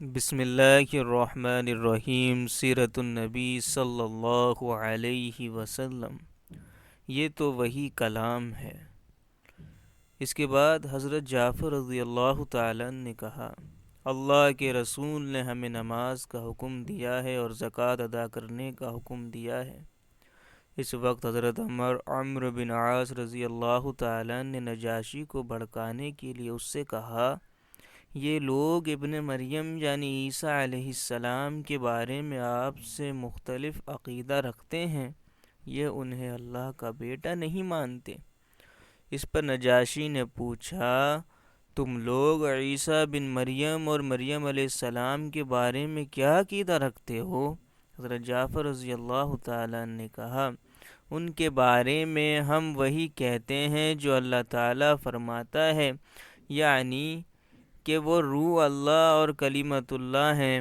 بسم اللہ الرحمن الرحیم، سیرت النبی صلی اللہ علیہ وسلم۔ یہ تو وہی کلام ہے۔ اس کے بعد حضرت جعفر رضی اللہ تعالیٰ نے کہا، اللہ کے رسول نے ہمیں نماز کا حکم دیا ہے اور زکوٰۃ ادا کرنے کا حکم دیا ہے۔ اس وقت حضرت عمرو بن عاص رضی اللہ تعالیٰ نے نجاشی کو بھڑکانے کے لیے اس سے کہا، یہ لوگ ابن مریم یعنی عیسیٰ علیہ السلام کے بارے میں آپ سے مختلف عقیدہ رکھتے ہیں، یہ انہیں اللہ کا بیٹا نہیں مانتے۔ اس پر نجاشی نے پوچھا، تم لوگ عیسیٰ بن مریم اور مریم علیہ السلام کے بارے میں کیا عقیدہ رکھتے ہو؟ حضرت جعفر رضی اللہ تعالیٰ نے کہا، ان کے بارے میں ہم وہی کہتے ہیں جو اللہ تعالیٰ فرماتا ہے، یعنی کہ وہ روح اللہ اور کلمت اللہ ہیں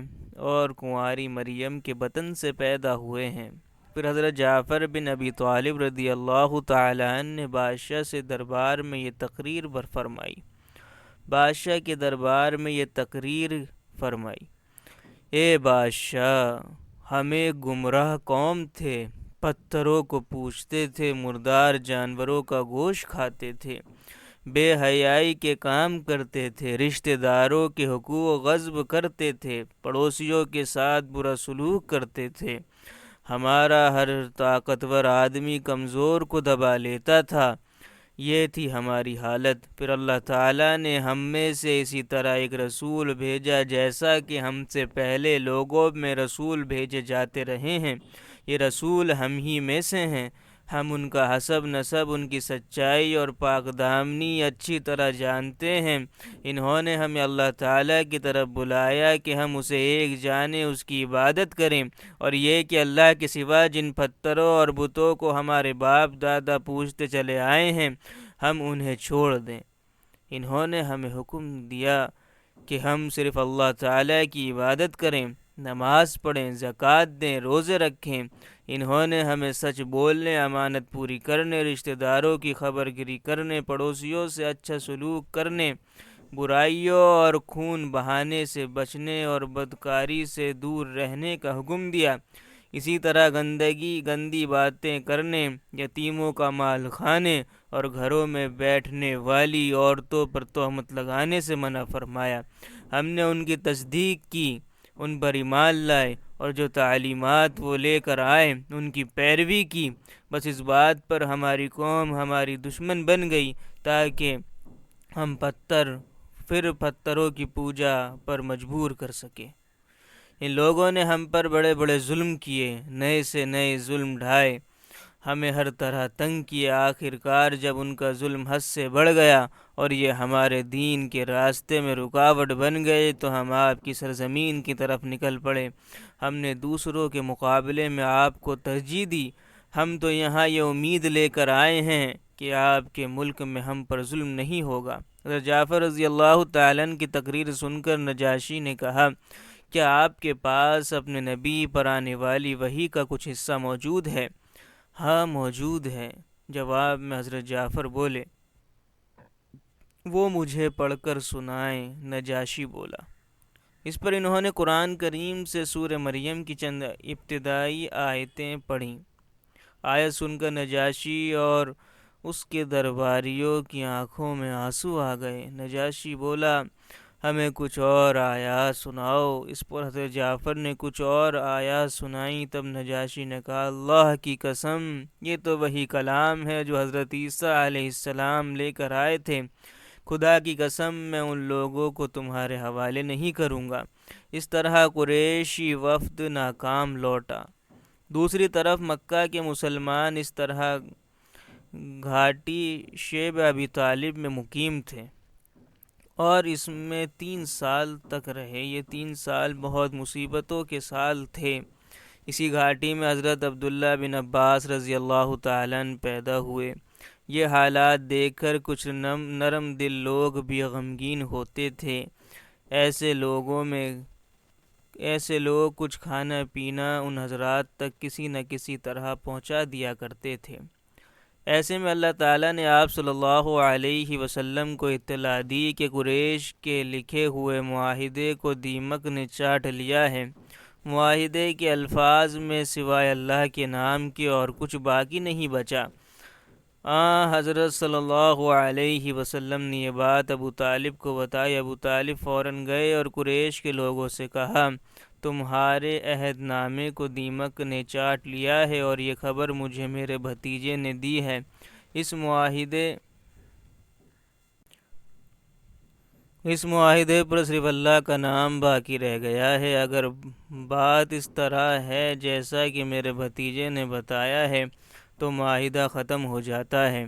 اور کنواری مریم کے بطن سے پیدا ہوئے ہیں۔ پھر حضرت جعفر بن ابی طالب رضی اللہ تعالیٰ عنہ نے بادشاہ سے دربار میں یہ تقریر فرمائی۔ بادشاہ کے دربار میں یہ تقریر فرمائی، اے بادشاہ، ہم ایک گمراہ قوم تھے، پتھروں کو پوجتے تھے، مردار جانوروں کا گوشت کھاتے تھے، بے حیائی کے کام کرتے تھے، رشتہ داروں کے حقوق غصب کرتے تھے، پڑوسیوں کے ساتھ برا سلوک کرتے تھے، ہمارا ہر طاقتور آدمی کمزور کو دبا لیتا تھا، یہ تھی ہماری حالت۔ پھر اللہ تعالیٰ نے ہم میں سے اسی طرح ایک رسول بھیجا جیسا کہ ہم سے پہلے لوگوں میں رسول بھیجے جاتے رہے ہیں، یہ رسول ہم ہی میں سے ہیں، ہم ان کا حسب نسب، ان کی سچائی اور پاک دامنی اچھی طرح جانتے ہیں۔ انہوں نے ہمیں اللہ تعالیٰ کی طرف بلایا کہ ہم اسے ایک جانیں، اس کی عبادت کریں، اور یہ کہ اللہ کے سوا جن پتھروں اور بتوں کو ہمارے باپ دادا پوجتے چلے آئے ہیں ہم انہیں چھوڑ دیں۔ انہوں نے ہمیں حکم دیا کہ ہم صرف اللہ تعالیٰ کی عبادت کریں، نماز پڑھیں، زکوٰۃ دیں، روزے رکھیں۔ انہوں نے ہمیں سچ بولنے، امانت پوری کرنے، رشتہ داروں کی خبر گیری کرنے، پڑوسیوں سے اچھا سلوک کرنے، برائیوں اور خون بہانے سے بچنے اور بدکاری سے دور رہنے کا حکم دیا۔ اسی طرح گندی باتیں کرنے، یتیموں کا مال کھانے اور گھروں میں بیٹھنے والی عورتوں پر تہمت لگانے سے منع فرمایا۔ ہم نے ان کی تصدیق کی، ان پر ایمان لائے اور جو تعلیمات وہ لے کر آئے ان کی پیروی کی۔ بس اس بات پر ہماری قوم ہماری دشمن بن گئی تاکہ ہم پتھروں کی پوجا پر مجبور کر سکیں۔ ان لوگوں نے ہم پر بڑے بڑے ظلم کیے، نئے سے نئے ظلم ڈھائے، ہمیں ہر طرح تنگ کیا۔ آخرکار جب ان کا ظلم حد سے بڑھ گیا اور یہ ہمارے دین کے راستے میں رکاوٹ بن گئے تو ہم آپ کی سرزمین کی طرف نکل پڑے۔ ہم نے دوسروں کے مقابلے میں آپ کو ترجیح دی۔ ہم تو یہاں یہ امید لے کر آئے ہیں کہ آپ کے ملک میں ہم پر ظلم نہیں ہوگا۔ حضرت جعفر رضی اللہ تعالیٰ عنہ کی تقریر سن کر نجاشی نے کہا، کیا آپ کے پاس اپنے نبی پر آنے والی وحی کا کچھ حصہ موجود ہے؟ ہاں موجود ہے، جواب میں حضرت جعفر بولے۔ وہ مجھے پڑھ کر سنائیں، نجاشی بولا۔ اس پر انہوں نے قرآن کریم سے سورہ مریم کی چند ابتدائی آیتیں پڑھیں۔ آیت سن کر نجاشی اور اس کے درباریوں کی آنکھوں میں آنسو آ گئے۔ نجاشی بولا، ہمیں کچھ اور آیات سناؤ۔ اس پر حضرت جعفر نے کچھ اور آیات سنائیں۔ تب نجاشی نے کہا، اللہ کی قسم، یہ تو وہی کلام ہے جو حضرت عیسیٰ علیہ السلام لے کر آئے تھے۔ خدا کی قسم، میں ان لوگوں کو تمہارے حوالے نہیں کروں گا۔ اس طرح قریشی وفد ناکام لوٹا۔ دوسری طرف مکہ کے مسلمان اس طرح گھاٹی شیب ابی طالب میں مقیم تھے اور اس میں 3 سال تک رہے۔ یہ 3 سال بہت مصیبتوں کے سال تھے۔ اسی گھاٹی میں حضرت عبداللہ بن عباس رضی اللہ تعالیٰ عنہ پیدا ہوئے۔ یہ حالات دیکھ کر کچھ نرم دل لوگ بھی غمگین ہوتے تھے۔ ایسے لوگ کچھ کھانا پینا ان حضرات تک کسی نہ کسی طرح پہنچا دیا کرتے تھے۔ ایسے میں اللہ تعالیٰ نے آپ صلی اللہ علیہ وسلم کو اطلاع دی کہ قریش کے لکھے ہوئے معاہدے کو دیمک نے چاٹ لیا ہے۔ معاہدے کے الفاظ میں سوائے اللہ کے نام کے اور کچھ باقی نہیں بچا۔ حضرت صلی اللہ علیہ وسلم نے یہ بات ابو طالب کو بتائی۔ ابو طالب فوراً گئے اور قریش کے لوگوں سے کہا، تمہارے عہد نامے کو دیمک نے چاٹ لیا ہے اور یہ خبر مجھے میرے بھتیجے نے دی ہے۔ اس معاہدے پر صرف اللہ کا نام باقی رہ گیا ہے۔ اگر بات اس طرح ہے جیسا کہ میرے بھتیجے نے بتایا ہے تو معاہدہ ختم ہو جاتا ہے،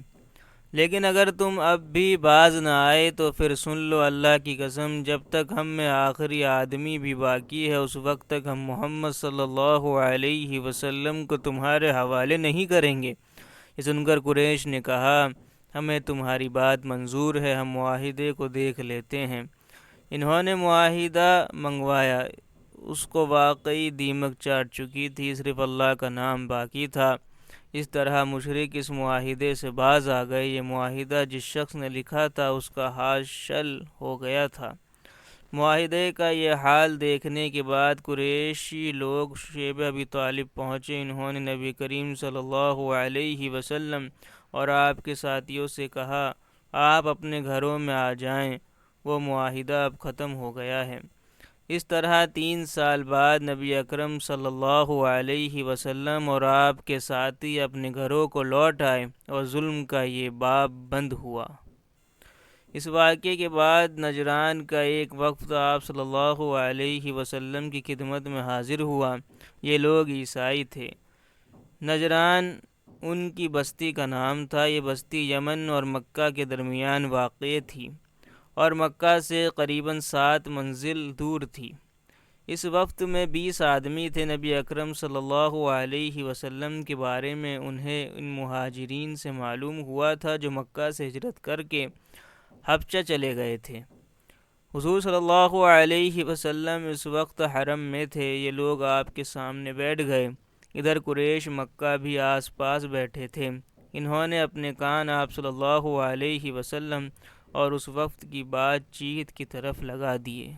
لیکن اگر تم اب بھی باز نہ آئے تو پھر سن لو اللہ کی قسم، جب تک ہم میں آخری آدمی بھی باقی ہے اس وقت تک ہم محمد صلی اللہ علیہ وسلم کو تمہارے حوالے نہیں کریں گے۔ یہ سن کر قریش نے کہا، ہمیں تمہاری بات منظور ہے، ہم معاہدے کو دیکھ لیتے ہیں۔ انہوں نے معاہدہ منگوایا، اس کو واقعی دیمک چاٹ چکی تھی، صرف اللہ کا نام باقی تھا۔ اس طرح مشرک اس معاہدے سے باز آ گئے۔ یہ معاہدہ جس شخص نے لکھا تھا اس کا ہاتھ شل ہو گیا تھا۔ معاہدے کا یہ حال دیکھنے کے بعد قریشی لوگ شیب ابی طالب پہنچے۔ انہوں نے نبی کریم صلی اللہ علیہ وسلم اور آپ کے ساتھیوں سے کہا، آپ اپنے گھروں میں آ جائیں، وہ معاہدہ اب ختم ہو گیا ہے۔ اس طرح 3 سال بعد نبی اکرم صلی اللہ علیہ وسلم اور آپ کے ساتھی اپنے گھروں کو لوٹ آئے اور ظلم کا یہ باب بند ہوا۔ اس واقعے کے بعد نجران کا ایک وفد آپ صلی اللہ علیہ وسلم کی خدمت میں حاضر ہوا۔ یہ لوگ عیسائی تھے۔ نجران ان کی بستی کا نام تھا۔ یہ بستی یمن اور مکہ کے درمیان واقع تھی اور مکہ سے قریباً 7 منزل دور تھی۔ اس وقت میں 20 آدمی تھے۔ نبی اکرم صلی اللہ علیہ وسلم کے بارے میں انہیں ان مہاجرین سے معلوم ہوا تھا جو مکہ سے ہجرت کر کے حبشہ چلے گئے تھے۔ حضور صلی اللہ علیہ وسلم اس وقت حرم میں تھے۔ یہ لوگ آپ کے سامنے بیٹھ گئے۔ ادھر قریش مکہ بھی آس پاس بیٹھے تھے۔ انہوں نے اپنے کان آپ صلی اللہ علیہ وسلم اور اس وفد کی بات چیت کی طرف لگا دیے۔